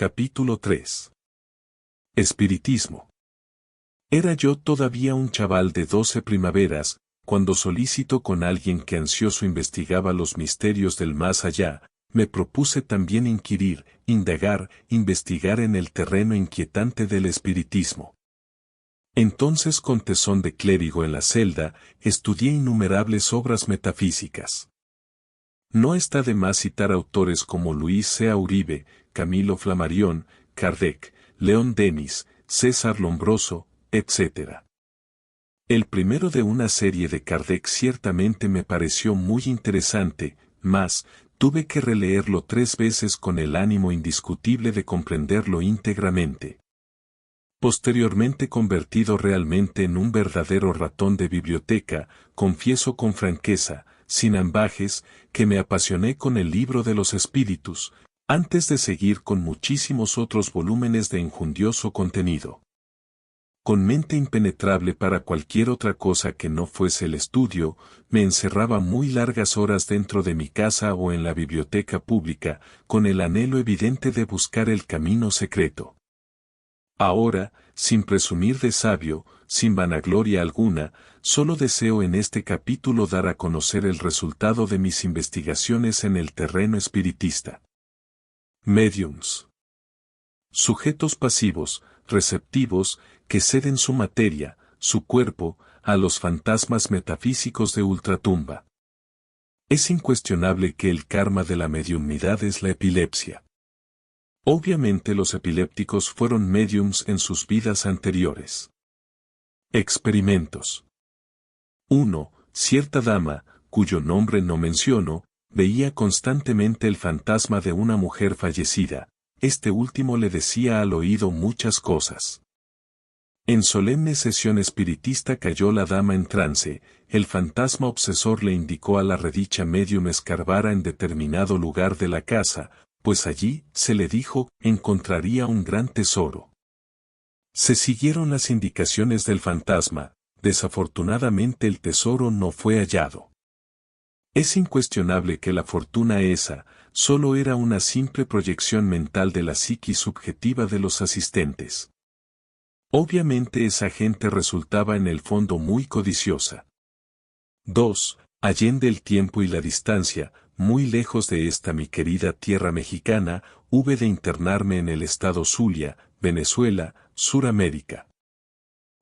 Capítulo 3. Espiritismo. Era yo todavía un chaval de 12 primaveras, cuando solícito con alguien que ansioso investigaba los misterios del más allá, me propuse también inquirir, indagar, investigar en el terreno inquietante del espiritismo. Entonces con tesón de clérigo en la celda, estudié innumerables obras metafísicas. No está de más citar autores como Luis C. Uribe, Camilo Flammarion, Kardec, León Denis, César Lombroso, etc. El primero de una serie de Kardec ciertamente me pareció muy interesante, mas tuve que releerlo 3 veces con el ánimo indiscutible de comprenderlo íntegramente. Posteriormente convertido realmente en un verdadero ratón de biblioteca, confieso con franqueza, sin ambajes, que me apasioné con el libro de los espíritus, antes de seguir con muchísimos otros volúmenes de enjundioso contenido. Con mente impenetrable para cualquier otra cosa que no fuese el estudio, me encerraba muy largas horas dentro de mi casa o en la biblioteca pública, con el anhelo evidente de buscar el camino secreto. Ahora, sin presumir de sabio, sin vanagloria alguna, solo deseo en este capítulo dar a conocer el resultado de mis investigaciones en el terreno espiritista. Mediums. Sujetos pasivos, receptivos, que ceden su materia, su cuerpo, a los fantasmas metafísicos de ultratumba. Es incuestionable que el karma de la mediumnidad es la epilepsia. Obviamente los epilépticos fueron mediums en sus vidas anteriores. Experimentos. 1. Cierta dama, cuyo nombre no menciono, veía constantemente el fantasma de una mujer fallecida. Este último le decía al oído muchas cosas. En solemne sesión espiritista cayó la dama en trance, el fantasma obsesor le indicó a la redicha medium escarbara en determinado lugar de la casa, pues allí, se le dijo, encontraría un gran tesoro. Se siguieron las indicaciones del fantasma, desafortunadamente el tesoro no fue hallado. Es incuestionable que la fortuna esa, solo era una simple proyección mental de la psiquis subjetiva de los asistentes. Obviamente esa gente resultaba en el fondo muy codiciosa. 2. Allende el tiempo y la distancia, muy lejos de esta mi querida tierra mexicana, hube de internarme en el estado Zulia, Venezuela, Suramérica.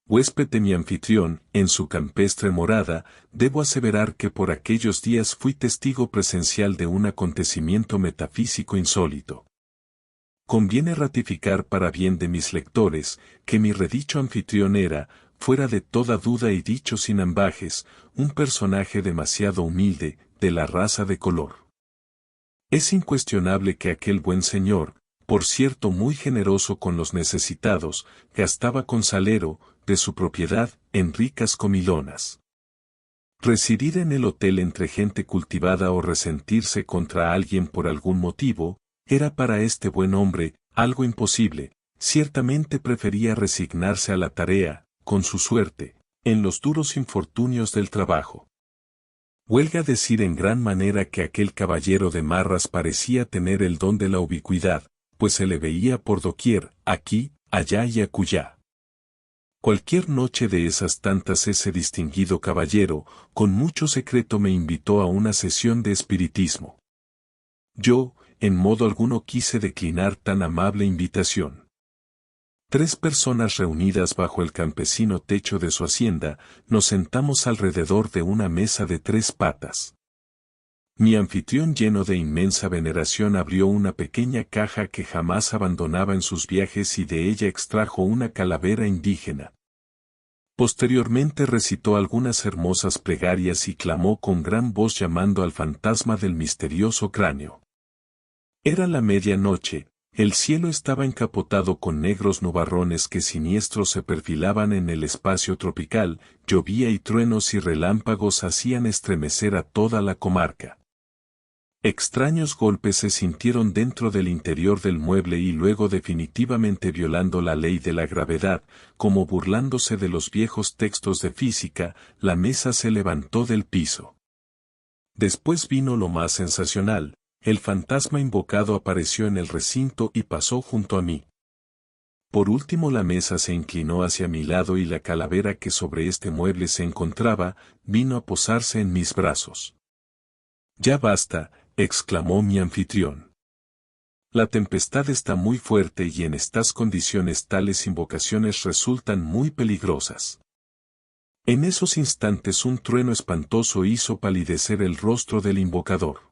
Huésped de mi anfitrión, en su campestre morada, debo aseverar que por aquellos días fui testigo presencial de un acontecimiento metafísico insólito. Conviene ratificar para bien de mis lectores, que mi redicho anfitrión era, fuera de toda duda y dicho sin ambajes, un personaje demasiado humilde, de la raza de color. Es incuestionable que aquel buen señor, por cierto muy generoso con los necesitados, gastaba con salero, de su propiedad, en ricas comilonas. Residir en el hotel entre gente cultivada o resentirse contra alguien por algún motivo, era para este buen hombre, algo imposible, ciertamente prefería resignarse a la tarea, con su suerte, en los duros infortunios del trabajo. Huelga decir en gran manera que aquel caballero de marras parecía tener el don de la ubicuidad, pues se le veía por doquier, aquí, allá y acullá. Cualquier noche de esas tantas ese distinguido caballero, con mucho secreto me invitó a una sesión de espiritismo. Yo, en modo alguno quise declinar tan amable invitación. 3 personas reunidas bajo el campesino techo de su hacienda, nos sentamos alrededor de una mesa de 3 patas. Mi anfitrión lleno de inmensa veneración abrió una pequeña caja que jamás abandonaba en sus viajes y de ella extrajo una calavera indígena. Posteriormente recitó algunas hermosas plegarias y clamó con gran voz llamando al fantasma del misterioso cráneo. Era la medianoche, el cielo estaba encapotado con negros nubarrones que siniestros se perfilaban en el espacio tropical, llovía y truenos y relámpagos hacían estremecer a toda la comarca. Extraños golpes se sintieron dentro del interior del mueble y luego definitivamente violando la ley de la gravedad, como burlándose de los viejos textos de física, la mesa se levantó del piso. Después vino lo más sensacional, el fantasma invocado apareció en el recinto y pasó junto a mí. Por último la mesa se inclinó hacia mi lado y la calavera que sobre este mueble se encontraba, vino a posarse en mis brazos. «Ya basta», exclamó mi anfitrión. «La tempestad está muy fuerte y en estas condiciones tales invocaciones resultan muy peligrosas». En esos instantes un trueno espantoso hizo palidecer el rostro del invocador.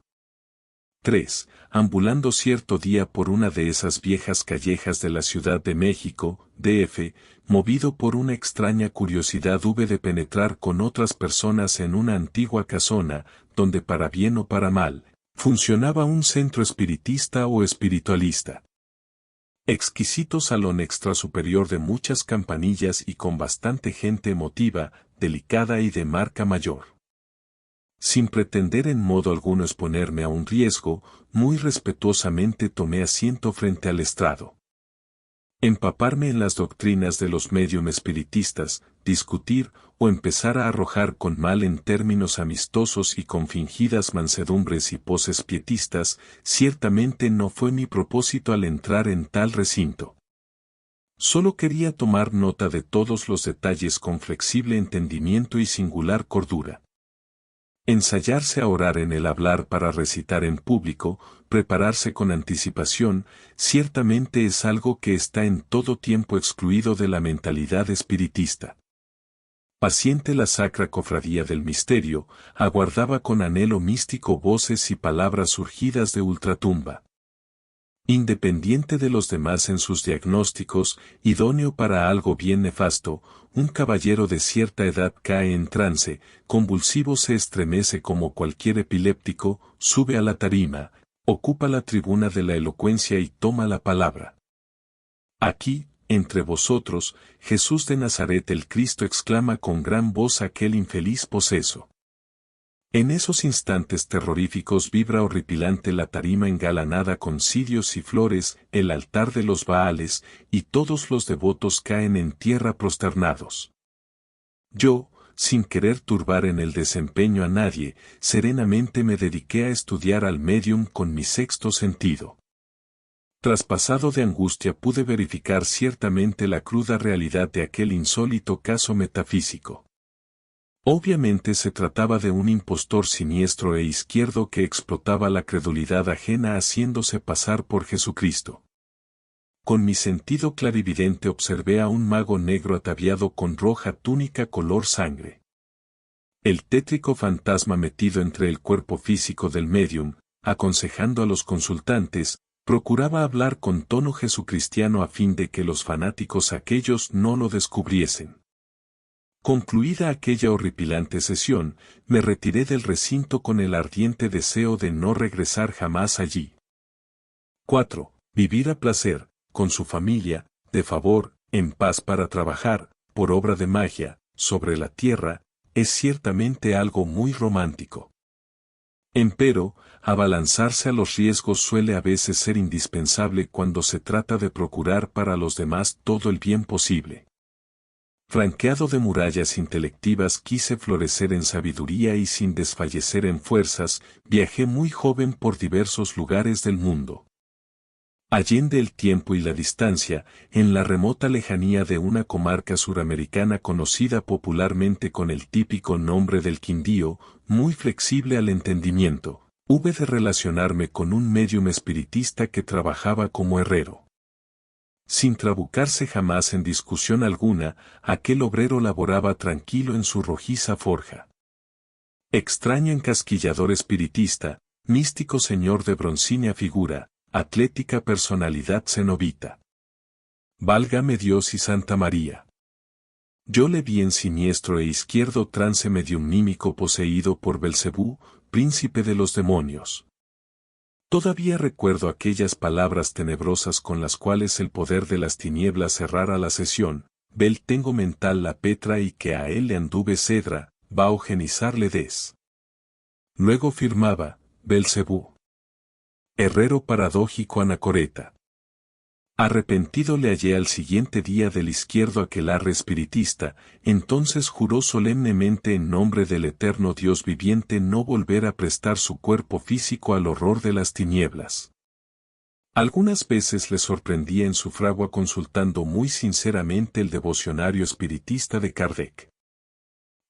3. Ambulando cierto día por una de esas viejas callejas de la Ciudad de México, DF, movido por una extraña curiosidad hube de penetrar con otras personas en una antigua casona, donde para bien o para mal, funcionaba un centro espiritista o espiritualista. Exquisito salón extra superior de muchas campanillas y con bastante gente emotiva, delicada y de marca mayor. Sin pretender en modo alguno exponerme a un riesgo, muy respetuosamente tomé asiento frente al estrado. Empaparme en las doctrinas de los médium espiritistas, discutir o empezar a arrojar con mal en términos amistosos y con fingidas mansedumbres y poses pietistas, ciertamente no fue mi propósito al entrar en tal recinto. Solo quería tomar nota de todos los detalles con flexible entendimiento y singular cordura. Ensayarse a orar en el hablar para recitar en público, prepararse con anticipación, ciertamente es algo que está en todo tiempo excluido de la mentalidad espiritista. Paciente la sacra cofradía del misterio, aguardaba con anhelo místico voces y palabras surgidas de ultratumba. Independiente de los demás en sus diagnósticos, idóneo para algo bien nefasto, un caballero de cierta edad cae en trance, convulsivo se estremece como cualquier epiléptico, sube a la tarima, ocupa la tribuna de la elocuencia y toma la palabra. Aquí, entre vosotros, Jesús de Nazaret el Cristo exclama con gran voz aquel infeliz poseso. En esos instantes terroríficos vibra horripilante la tarima engalanada con cirios y flores, el altar de los Baales, y todos los devotos caen en tierra prosternados. Yo, sin querer turbar en el desempeño a nadie, serenamente me dediqué a estudiar al médium con mi sexto sentido. Traspasado de angustia pude verificar ciertamente la cruda realidad de aquel insólito caso metafísico. Obviamente se trataba de un impostor siniestro e izquierdo que explotaba la credulidad ajena haciéndose pasar por Jesucristo. Con mi sentido clarividente observé a un mago negro ataviado con roja túnica color sangre. El tétrico fantasma metido entre el cuerpo físico del médium, aconsejando a los consultantes, procuraba hablar con tono jesucristiano a fin de que los fanáticos aquellos no lo descubriesen. Concluida aquella horripilante sesión, me retiré del recinto con el ardiente deseo de no regresar jamás allí. 4. Vivir a placer, con su familia, de favor, en paz para trabajar, por obra de magia, sobre la tierra, es ciertamente algo muy romántico. Empero, abalanzarse a los riesgos suele a veces ser indispensable cuando se trata de procurar para los demás todo el bien posible. Franqueado de murallas intelectivas quise florecer en sabiduría y sin desfallecer en fuerzas, viajé muy joven por diversos lugares del mundo. Allende el tiempo y la distancia, en la remota lejanía de una comarca suramericana conocida popularmente con el típico nombre del Quindío, muy flexible al entendimiento, hube de relacionarme con un médium espiritista que trabajaba como herrero. Sin trabucarse jamás en discusión alguna, aquel obrero laboraba tranquilo en su rojiza forja. Extraño encasquillador espiritista, místico señor de broncínea figura, atlética personalidad cenobita. Válgame Dios y Santa María. Yo le vi en siniestro e izquierdo trance mediumnímico poseído por Belcebú, príncipe de los demonios. Todavía recuerdo aquellas palabras tenebrosas con las cuales el poder de las tinieblas cerrara la sesión, Bel tengo mental la Petra y que a él le anduve cedra, va ogenizarle des. Luego firmaba, Belcebú. Herrero paradójico anacoreta. Arrepentido le hallé al siguiente día del izquierdo aquelarre espiritista, entonces juró solemnemente en nombre del eterno Dios viviente no volver a prestar su cuerpo físico al horror de las tinieblas. Algunas veces le sorprendía en su fragua consultando muy sinceramente el devocionario espiritista de Kardec.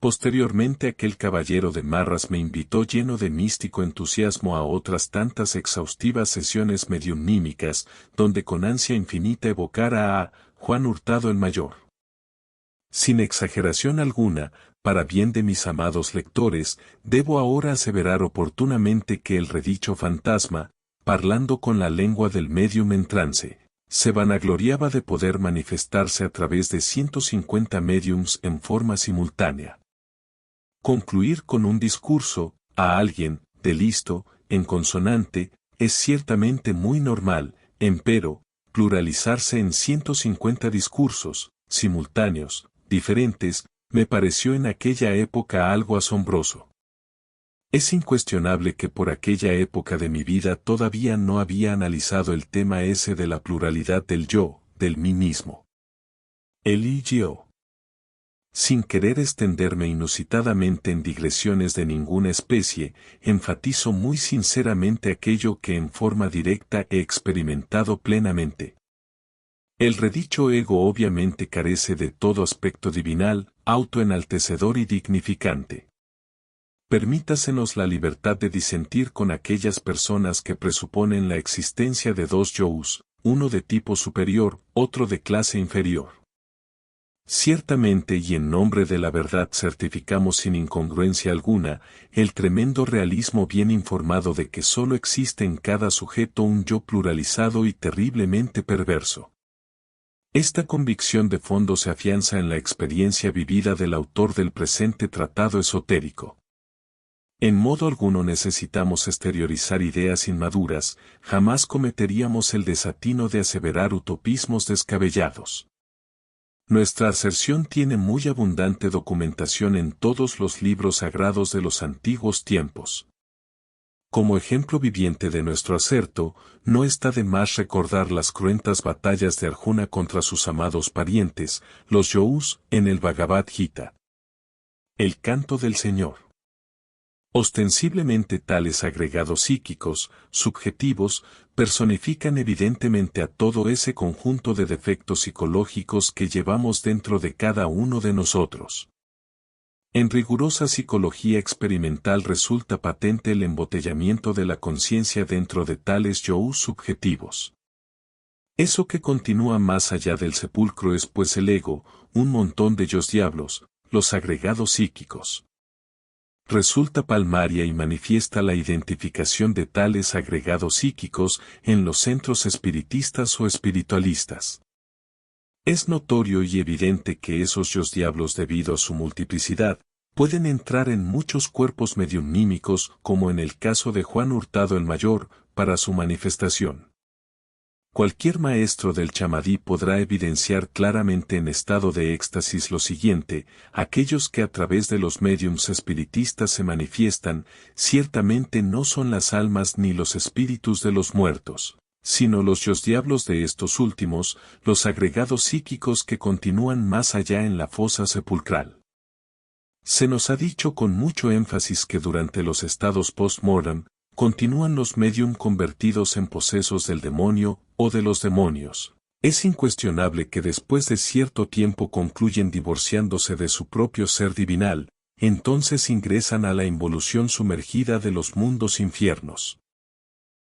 Posteriormente aquel caballero de Marras me invitó lleno de místico entusiasmo a otras tantas exhaustivas sesiones mediunímicas, donde con ansia infinita evocara a Juan Hurtado el Mayor. Sin exageración alguna, para bien de mis amados lectores, debo ahora aseverar oportunamente que el redicho fantasma, parlando con la lengua del médium en trance, se vanagloriaba de poder manifestarse a través de 150 médiums en forma simultánea. Concluir con un discurso, a alguien, de listo, en consonante, es ciertamente muy normal, empero, pluralizarse en 150 discursos, simultáneos, diferentes, me pareció en aquella época algo asombroso. Es incuestionable que por aquella época de mi vida todavía no había analizado el tema ese de la pluralidad del yo, del mí mismo. El y yo. Sin querer extenderme inusitadamente en digresiones de ninguna especie, enfatizo muy sinceramente aquello que en forma directa he experimentado plenamente. El redicho ego obviamente carece de todo aspecto divinal, autoenaltecedor y dignificante. Permítasenos la libertad de disentir con aquellas personas que presuponen la existencia de dos yous, uno de tipo superior, otro de clase inferior. Ciertamente y en nombre de la verdad certificamos sin incongruencia alguna, el tremendo realismo bien informado de que sólo existe en cada sujeto un yo pluralizado y terriblemente perverso. Esta convicción de fondo se afianza en la experiencia vivida del autor del presente tratado esotérico. En modo alguno necesitamos exteriorizar ideas inmaduras, jamás cometeríamos el desatino de aseverar utopismos descabellados. Nuestra aserción tiene muy abundante documentación en todos los libros sagrados de los antiguos tiempos. Como ejemplo viviente de nuestro aserto, no está de más recordar las cruentas batallas de Arjuna contra sus amados parientes, los yous, en el Bhagavad Gita. El canto del Señor. Ostensiblemente tales agregados psíquicos, subjetivos, personifican evidentemente a todo ese conjunto de defectos psicológicos que llevamos dentro de cada uno de nosotros. En rigurosa psicología experimental resulta patente el embotellamiento de la conciencia dentro de tales yous subjetivos. Eso que continúa más allá del sepulcro es pues el ego, un montón de ellos diablos, los agregados psíquicos. Resulta palmaria y manifiesta la identificación de tales agregados psíquicos en los centros espiritistas o espiritualistas. Es notorio y evidente que esos yos diablos debido a su multiplicidad, pueden entrar en muchos cuerpos mediunímicos como en el caso de Juan Hurtado el Mayor, para su manifestación. Cualquier maestro del chamadí podrá evidenciar claramente en estado de éxtasis lo siguiente: aquellos que a través de los médiums espiritistas se manifiestan, ciertamente no son las almas ni los espíritus de los muertos, sino los yos diablos de estos últimos, los agregados psíquicos que continúan más allá en la fosa sepulcral. Se nos ha dicho con mucho énfasis que durante los estados post-mortem, continúan los médium convertidos en posesos del demonio, o de los demonios. Es incuestionable que después de cierto tiempo concluyen divorciándose de su propio ser divinal, entonces ingresan a la involución sumergida de los mundos infiernos.